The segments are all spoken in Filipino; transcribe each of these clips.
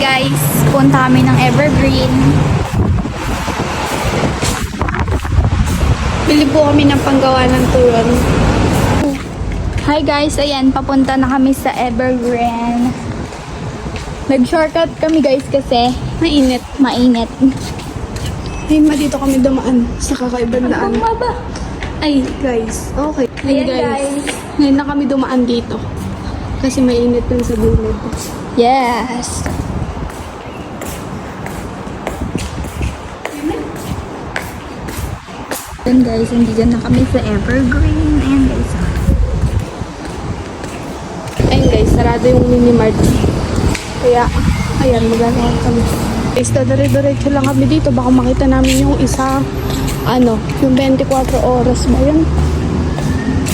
guys, punta kami ng Evergreen. Bili po kami ng panggawa ng turon. Hi guys, ayan, papunta na kami sa Evergreen. Nag-shortcut kami guys kasi Mainit. mainit. Ay, dito kami dumaan sa kakaibang daan. Ano ba? Ay, guys. Okay. Ayan, guys. Ngayon na kami dumaan dito. Kasi mainit dun sa gilid. Yes. Ayan guys, hindi na kami sa Evergreen. Ayan guys. Ayun guys, sarado yung mini-mart. Kaya, ayan, maglalakad kami. Guys, dadire-diretso lang kami dito. Baka makita namin yung isa, yung 24 oras ba yun?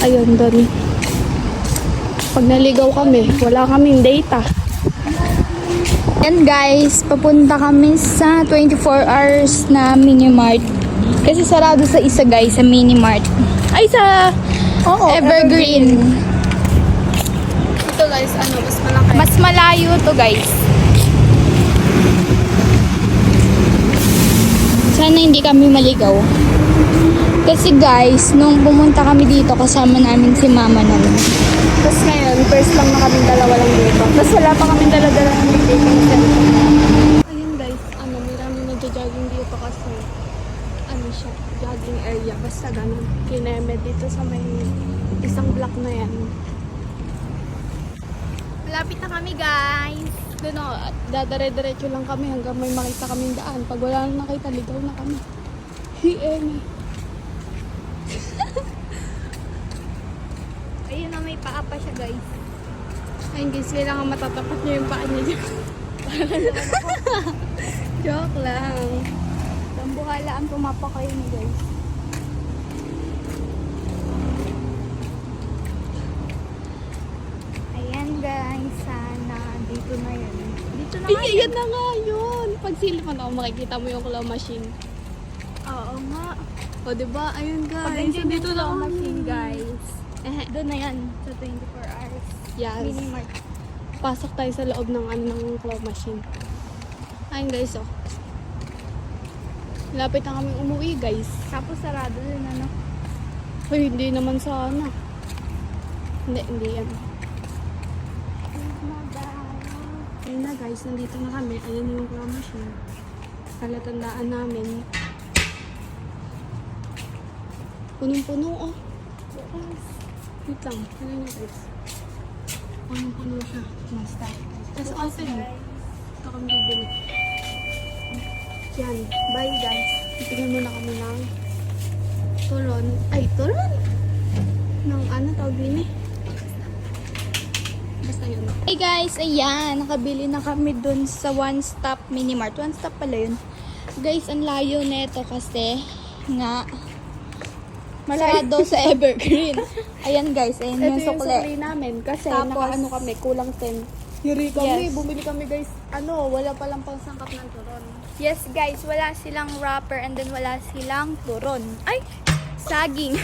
Ayun, doon. Pag naligaw kami, wala kaming data. Ayan guys, papunta kami sa 24 hours na mini-mart. Kasi sarado sa isa guys, sa mini-mart. Ay, sa Evergreen. Ito guys, mas malaki. Mas malayo to guys. Sana hindi kami maligaw. Kasi guys, nung pumunta kami dito, kasama namin si mama namin. Tapos ngayon, first lang na kaming dalawa lang dito. Tapos wala pa kaming dala-dala ng vacation center. Ayun guys, marami nagja-jogging dito kasi siya, jogging area. Basta ganun. Kineme dito sa may isang block na yan. Malapit na kami guys. Doon dadare-diretso lang kami hanggang may makita kaming daan. Pag wala nang nakita, ligaw na kami. Hi-eme. Ayun na, may paa pa siya guys. Ayun guys, kailangan matatapat niya yung paa niya dyan. Joke lang. Tambuhala ang pumapakayo ni guys. Ayan guys, sana dito na yun. Dito na nga Yan na nga yun. Pag silipan ako, makikita mo yung claw machine. Oo nga. O, diba? Ayun guys. Pag nandiyan dito yung lang claw machine machine, guys. Doon na yan, sa 24 hours. Yes. Mini-mart. Pasok tayo sa loob ng claw machine. Ayun guys, oh. Lapit na kami umuwi guys. Tapos sarado din ano. Hoy, hindi naman sana. Hindi yan. Ayun na guys, nandito na kami. Ayan yung claw machine. Palatandaan namin. Punong-puno, oh. Wait lang. Ano na guys? Punong-puno siya. Basta. Tapos open. Ito kami bibili. Yan. Bye guys. Tingnan muna kami ng turon. Ay, turon? Ng tawag din eh. Basta yun. Hey guys, ayan, nakabili na kami dun sa One Stop Mini-Mart. One Stop pala yun. Guys, ang layo neto kasi nga sarado sa Evergreen. Ayan guys, ayan yung Ito yung sukle. sukli namin kasi Tapos, nakaano kami, kulang 10. Yuri kami, Yes. bumili kami guys. Wala palang pangsangkap ng turon. Yes guys, wala silang wrapper and then wala silang turon. Ay, saging.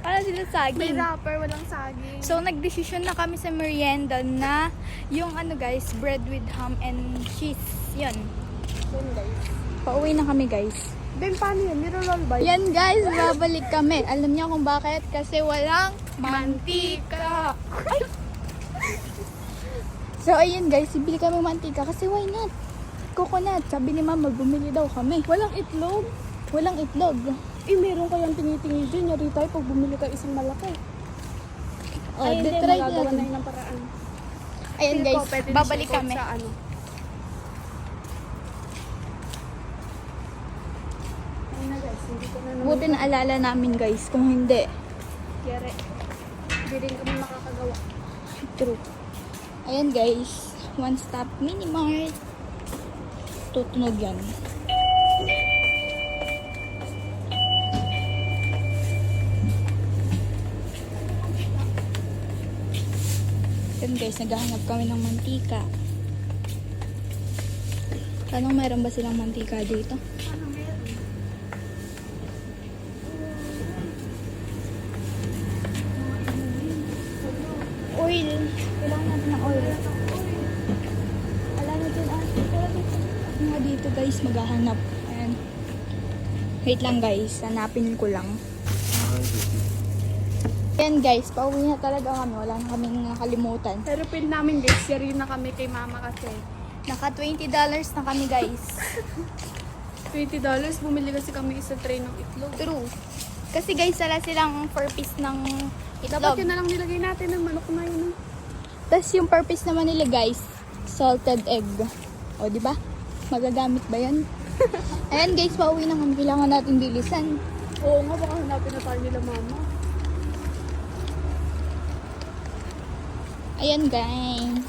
Wala silang May saging. wrapper, walang saging. So, nagdesisyon na kami sa merienda na yung guys, bread with ham and cheese. Yun. Yun guys. Pauwi na kami guys. Then paano yun? Niro-roll ba? Yan guys, babalik kami. Alam niyo kung bakit? Kasi walang mantika. Ay! So ayun guys, bibili kami mantika kasi why not? Coconut. Sabi ni mama, bumili daw kami. Walang itlog. Walang itlog. Meron kayang tinitingin dyan. Yari tayo pag bumili ka isang malaki. Oh, Ay, hindi. try Magagawa na natin. yun ng paraan. Ayun Feel ko, guys, pwede na babalik siya kami. Sa Ayun na guys, hindi ko na naman. Buti na alala namin guys. Kung hindi, Yari. Hindi rin kami makakagawa. true. Ayan guys, One Stop Mini-Mart. Tutunog yan. Ayan guys, naghahanap kami ng mantika. Tanong mayroon ba silang mantika dito? Oil. Kailangan natin ng oil. Wala na dyan guys, maghahanap. Ayan. Wait lang guys, hanapin ko lang. Ayan guys, pauwi na talaga kami. Wala na kaming nakalimutan. Pero pin namin guys, yari na kami kay mama kasi. Naka $20 na kami guys. $20, bumili kasi kami isa tray ng itlog. True. Kasi guys, sala silang 4 piece ng Dapat itlog. yun na lang nilagay natin ng manok na yun. Tapos yung purpose naman nila guys, salted egg. O, di ba? Magagamit ba yan? Ayan guys, pauwi na kami. Kailangan natin bilisan. Oo nga, baka hanapin na tayo nila mama. Ayan guys.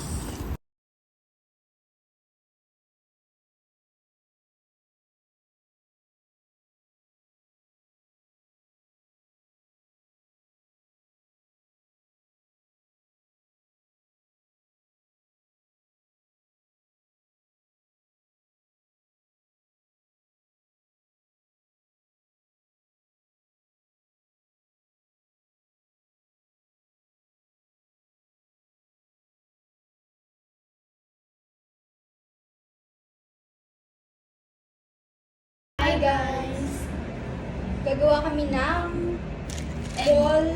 Hi guys! Gagawa kami ng ball,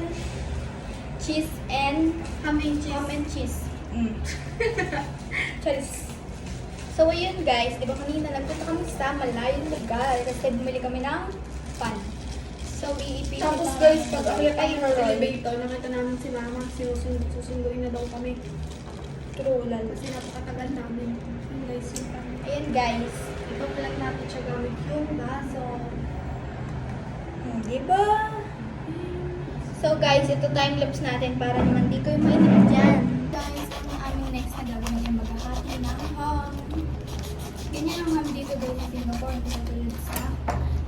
cheese, and ham and cheese. Cheese. So ayun guys, di ba kanina nagpunta kami sa malayong lugar kasi bumili kami ng pan. So iipin Tapos guys, pag akyat tayo ng elevator, nakita namin si mama, susunduin na daw kami. True lalo. Kasi napakatagal namin. Ayun guys, yung pan. Ayan guys. Ipa-plug natin siya gamit yung baso. Di ba? So guys, ito time-lapse natin para naman di kayo mainip dyan. Guys, ang aming next na gagawin ay maghahati ng ham. Ganyan ang ham dito guys sa Singapore, hindi katulad sa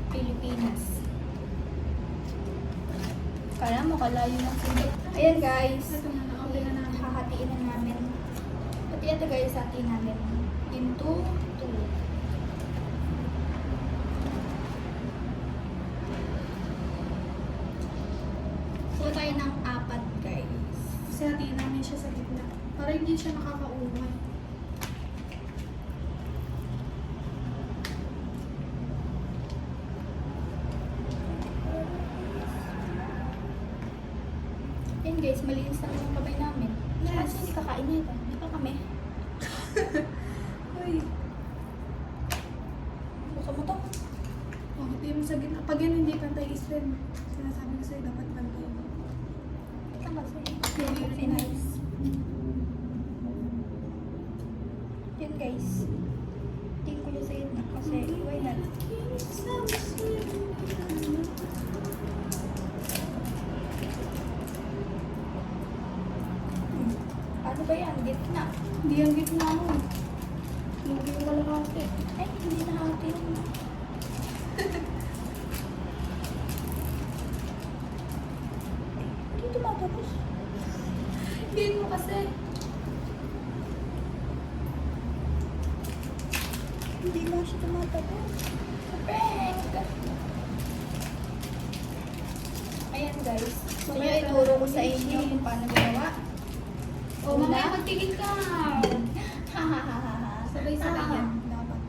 Pilipinas. Kala mo, kalayo ng Singapore. Ayan guys, Ito na, na-open na namin. hahatiin na namin. Pati ito guys, hatiin namin into 2. So tayo ng 4 guys. Kasi hatiin namin siya sa gitna. Para hindi siya nakakaumay. Yan guys, malinis na yung kamay namin. Yes. Kasi hindi kakain nito. Di pa kami. Uy, Buka mo to. hatiin mo sa gitna. Pag yan hindi pantay islam, sinasabi ko sa'yo dapat pantay. Ito kasi. Very nice. Yan guys. Tingin ko yung sa gitna kasi why not? Ano ba yan? Gitna. Hindi yan gitna mo. Lugi yung kalahati. Ay, hindi na atin. Hindi tumatapos. Hindi mo kasi. Hindi na siya tumatapos. Prank! Ayan guys. So, Mamaya ituro ko sa tayo. inyo kung paano ginawa. O, mamaya magtigil ka. Hahaha. Sabay-sabay yan. Dapat.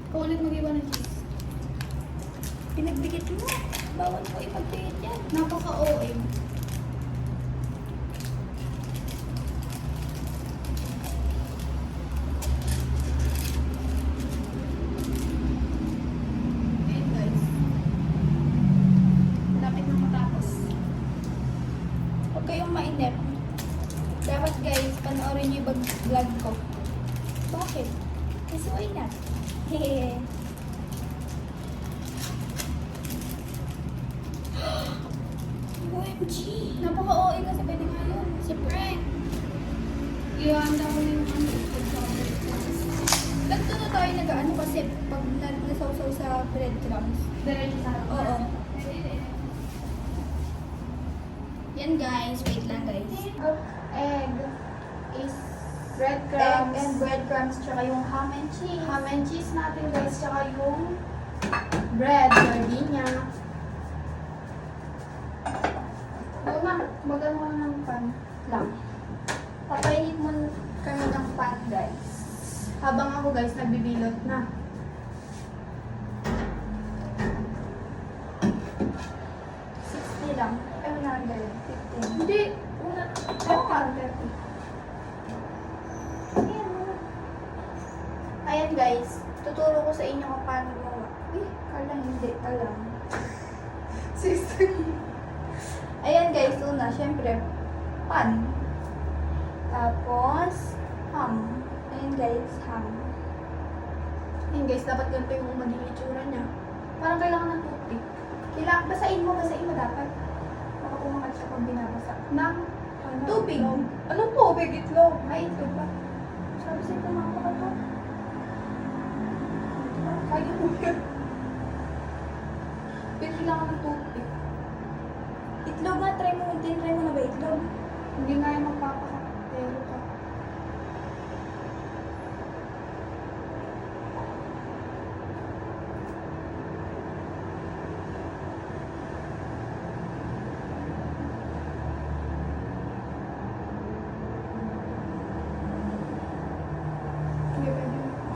Ikaw ulit mag-iba ng cheese. Pinagdikit mo. Bawal mo ipagdikit yan. Napaka-OA. Ayan guys. Lapit na matapos. Huwag kayong mainip. Dapat guys, panoorin niyo yung vlog ko. Bakit? Kasi why not? Hehehe. OMG! Napaka-OA kasi pwede nga yun. Si Frank! Ihanda ko na yung ano. Ganito na tayo nag-ano kasi pag nasawsaw sa breadcrumbs. Diretso sa harap. Oo. Yan guys, wait lang guys. Egg is Breadcrumbs. egg and breadcrumbs tsaka yung ham and cheese. Ham and cheese natin guys, tsaka yung bread, gardenia. Una, magano ka ng pan lang. Papainit mo kami ng pan guys. Habang ako guys, nagbibilot na. Lang. 115. Hindi. Una. Oo nga. Ayan guys, tuturo ko sa inyo kung paano gumawa. Kala hindi, alam. 60. Ayan guys, una, syempre, pan. Tapos, ham. Ayan guys, ham. Ayan guys, dapat ganito yung maging itsura niya. Parang kailangan ng toothpick. Kailangan, basahin mo dapat. Baka pumakat siya pag binabasa. Ng Tubig. Anong tubig? Itlog. Ay, ito ba? Sabi sa'yo, pumakat to. Kaya mo yun. Pero kailangan ng toothpick. Itlog nga, try mo na ba itlog? Hindi nga yung magpapakatero ka.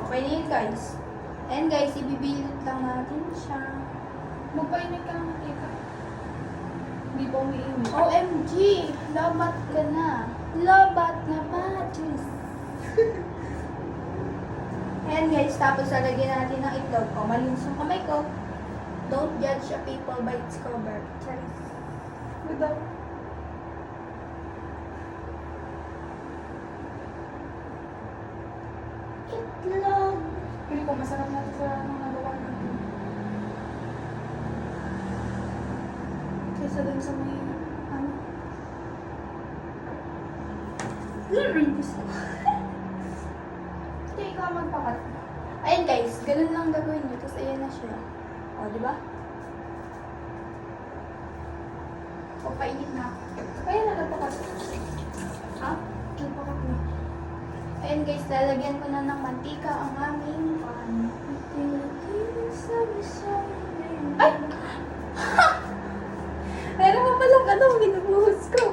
Okay na yun guys. And guys, ibibilot lang natin siya. Magpainit ka ng mantika. Hindi pa umiinit. OMG! Labat ka na. Labat na patis. Ayan guys, tapos lalagyan natin ng itlog. O, malinis yung kamay ko. Don't judge a people by its cover. Charis. Without. Itlog! Pili ko masarap natin sa anong nagawa natin. Kaysa dun sa may, ano, Gusto ko. Ito, ikaw magpakat. Ayan guys, ganun lang gagawin nyo. Tapos ayan na siya. O, di ba? O, painit na. kaya na nagpakat. Ha? Nagpakat na. Ayan guys, lalagyan ko na ng mantika ang aming pan. Ay! Meron mo palang ano, binubuhos ko.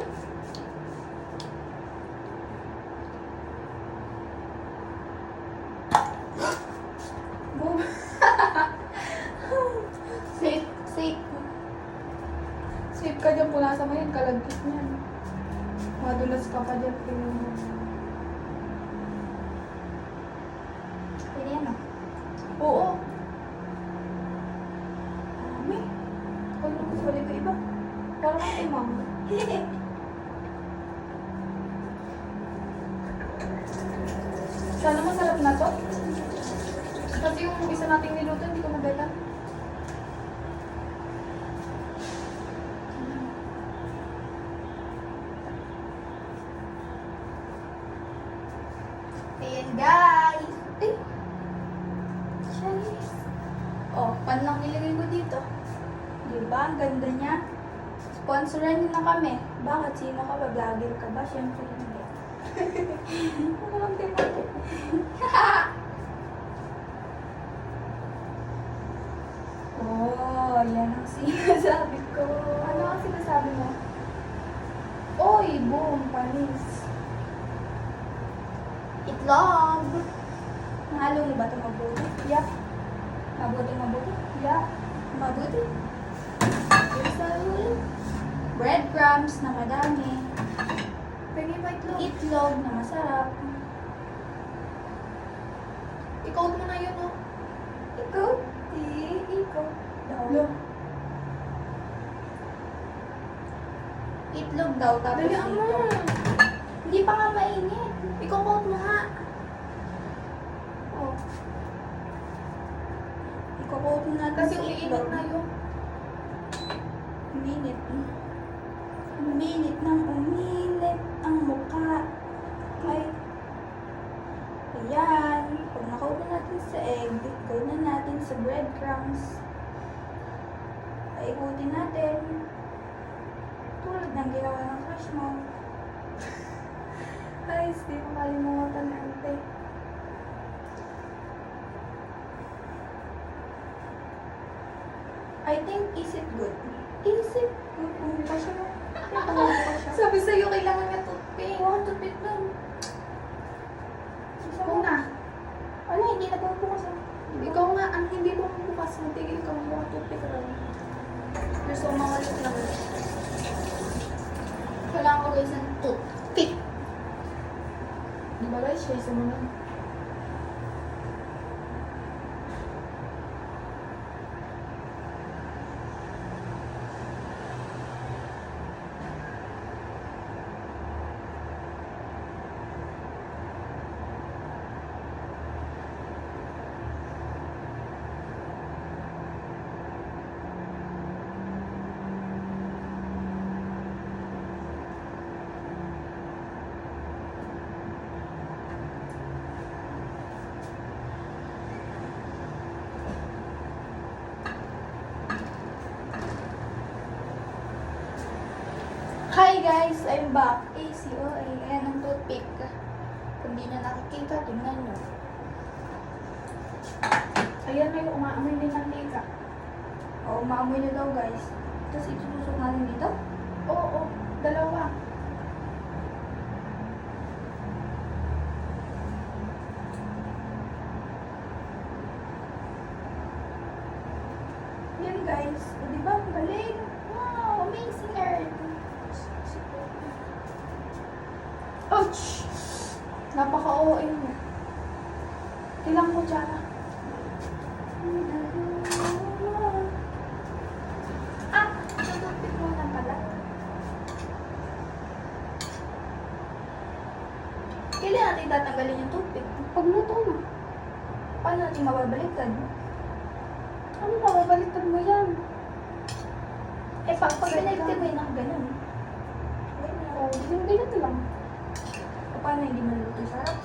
Boom. Safe, safe. Sweet ka dyan, punasan mo yan, kalagkit niyan. Madulas ka pa dyan, tingnan mo. Pwede yan ah. Oo. Dami. Huwag mo gusto ko iba. Parang ang imam. Sana masarap na to. Kasi yung isa nating niluto, hindi ko nabela. Ayan guys. Ay. Charis. Oh, pan lang nilagay ko dito. Diba? Ang ganda niya. Sponsoran niyo na kami. Bakit? Sino ka ba? Vlogger ka ba? Siyempre hindi. Ano lang din ako? Oh, yan ang sinasabi ko. Ano ang sinasabi mo? Oy, boom, panis. Itlog. Nahalo mo ba ito mabuti? Yeah, Mabuti? yeah. Mabuti. Breadcrumbs na madami. Pwede ba itlog? Itlog na masarap. I-coat mo na yun, oh. Ikaw? Ikaw. Lo. Itlog daw, tapos Dali, ama. itlog. Hindi pa nga mainit. I-coat mo nga. Oh. Iko-coat natin Kasi sa umiinit itlog. na yun. Uminit. Uminit ng uminit ang mukha. Ay. Ayan. Pag nakaut na natin sa egg, gawin na natin sa breadcrumbs. Paikutin natin. Tulad ng ginawa ng crush mo. Ay, hindi ko kalimutan na ante. I think, is it good? Is it good? Kung pa siya. Kung pa siya. Sabi sa'yo, kailangan nga toothpick. Wow, tupit nun. Kung na. Matigil ka mga tupik raw. Gusto ko mga ulit lang. Kailangan ko guys ng toothpick. Di ba guys, siya isa mo na. Hi guys, I'm back. ACOA. Ayan ang toothpick. Kung di nyo nakikita, tingnan nyo. Ayan, may umaamoy din ng tika. O, maamoy na daw guys. Tapos itutusok natin dito. Oo, dalawa. Yan guys. O, diba? Ang galing. Wow, amazing earth. Ouch! Napaka-OA mo. Ilang kutsara? Ah, toothpick mo na pala. Kailan natin tatanggalin yung toothpick? Pag luto na. Paano natin mababaliktad? Ano ba? Babaliktad mo yan. Eh, pag pinagtid mo yun ako ganun. Oo, ganito lang. Paano hindi maluluto sa harap?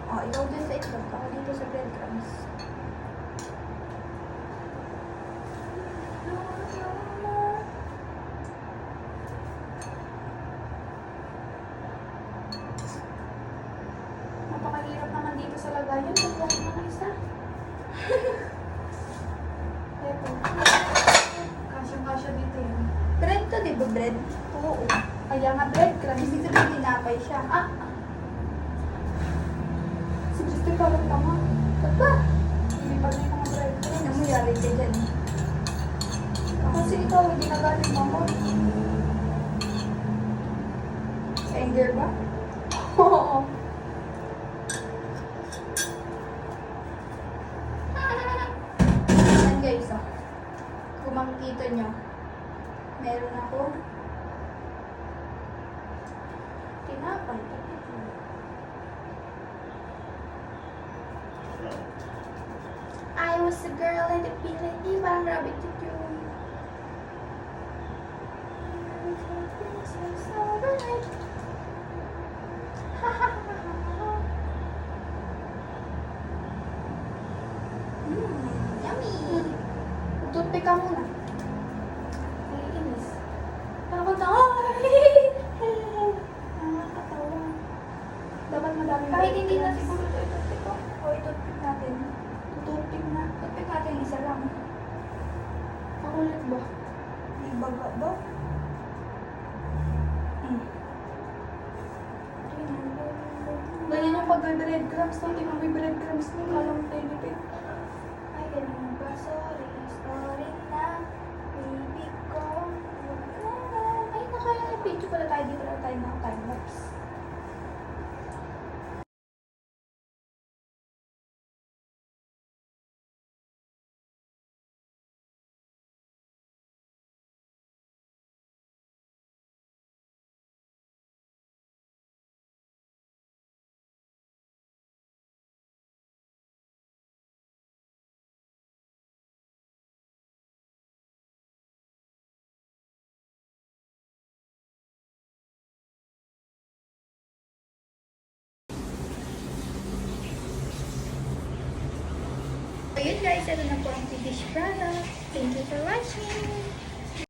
Oh, ikaw dyan sa itlog. Ako dito sa breadcrumbs. Napakahirap naman dito sa lagayan. Pagbuhat mo ng isa. Eto. Kasyang-kasya dito yun. Bread to, di ba bread? Oo. Kaya nga breadcrumbs. Ibig sabihin, tinapay siya. Ah! Si Christy parang tama. Ba? Hindi pa rin mga breadcrumbs. Ano mo yari ka dyan? Kasi ikaw, hindi nagaling ako. Anger ba? Oo. Ayan guys, oh. Kung makikita nyo, meron ako tinapay. I was a girl in the feeling, di ba? Rabbit to you. Yummy! Toothpick ka muna. Naiinis. Takot na. Nakakatawa. Dapat madami. Kahit hindi na siguro ito itutpick ko. O itutpick natin. Toothpick na. Itutpick natin isa lang. Pakulit ba? May baga ba? Ganyan yung pag-breadcrumbs. No? Tingnan mo yung breadcrumbs mo. Kalang tinipid. Ay, ganun ba? Sorry na. Baby ko. Ay, naka-video pala tayo. Di pala tayo naka-timelapse. Ayun guys, ito na po ang finished product. Thank you for watching.